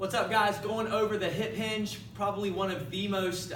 What's up, guys? Going over the hip hinge, probably one of the most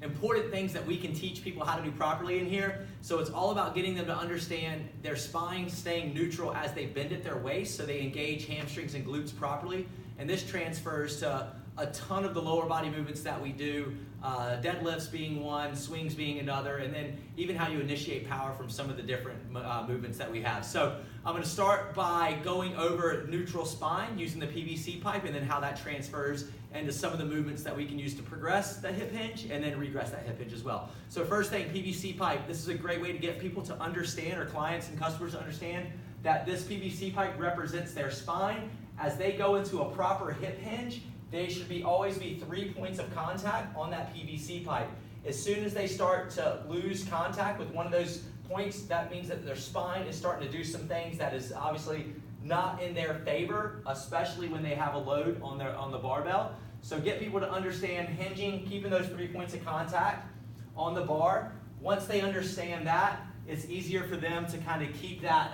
important things that we can teach people how to do properly in here. So it's all about getting them to understand their spine staying neutral as they bend at their waist so they engage hamstrings and glutes properly. And this transfers to a ton of the lower body movements that we do, deadlifts being one, swings being another, and then even how you initiate power from some of the different movements that we have. So I'm going to start by going over neutral spine using the PVC pipe and then how that transfers into some of the movements that we can use to progress the hip hinge and then regress that hip hinge as well. So first thing, PVC pipe. This is a great way to get people to understand, or clients and customers to understand, that this PVC pipe represents their spine. As they go into a proper hip hinge, they should always be 3 points of contact on that PVC pipe. As soon as they start to lose contact with one of those points, that means that their spine is starting to do some things that is obviously not in their favor, especially when they have a load on the barbell. So get people to understand hinging, keeping those 3 points of contact on the bar. Once they understand that, it's easier for them to kind of keep that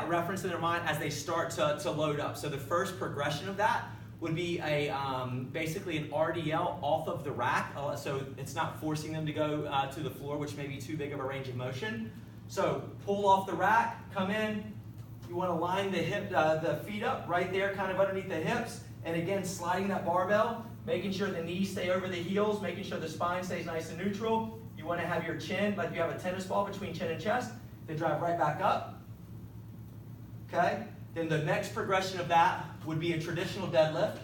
reference in their mind as they start to load up. So the first progression of that would be basically an RDL off of the rack, so it's not forcing them to go to the floor, which may be too big of a range of motion. So pull off the rack, come in. You want to line the feet up right there, kind of underneath the hips, and again sliding that barbell, making sure the knees stay over the heels, making sure the spine stays nice and neutral. You want to have your chin like you have a tennis ball between chin and chest. Then drive right back up. Okay, then the next progression of that would be a traditional deadlift.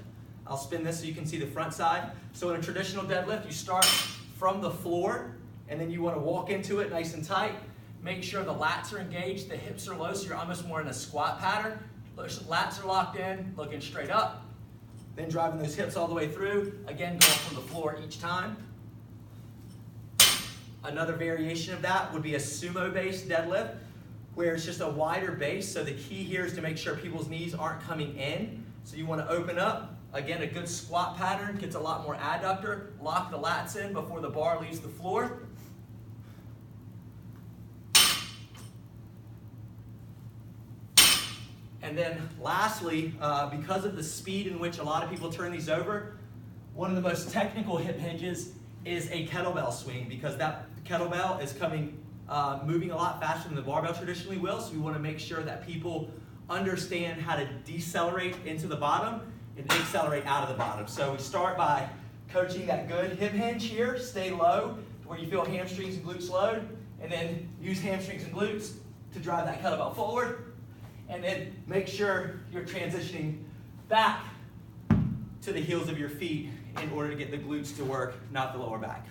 I'll spin this so you can see the front side. So in a traditional deadlift, you start from the floor, and then you want to walk into it nice and tight. Make sure the lats are engaged, the hips are low, so you're almost more in a squat pattern. Lats are locked in, looking straight up. Then driving those hips all the way through. Again, going from the floor each time. Another variation of that would be a sumo-based deadlift, where it's just a wider base. So the key here is to make sure people's knees aren't coming in. So you want to open up. Again, a good squat pattern gets a lot more adductor. Lock the lats in before the bar leaves the floor. And then lastly, because of the speed in which a lot of people turn these over, one of the most technical hip hinges is a kettlebell swing, because that kettlebell is moving a lot faster than the barbell traditionally will. So we want to make sure that people understand how to decelerate into the bottom and accelerate out of the bottom. So we start by coaching that good hip hinge here. Stay low to where you feel hamstrings and glutes load, and then use hamstrings and glutes to drive that kettlebell forward. And then make sure you're transitioning back to the heels of your feet in order to get the glutes to work, not the lower back.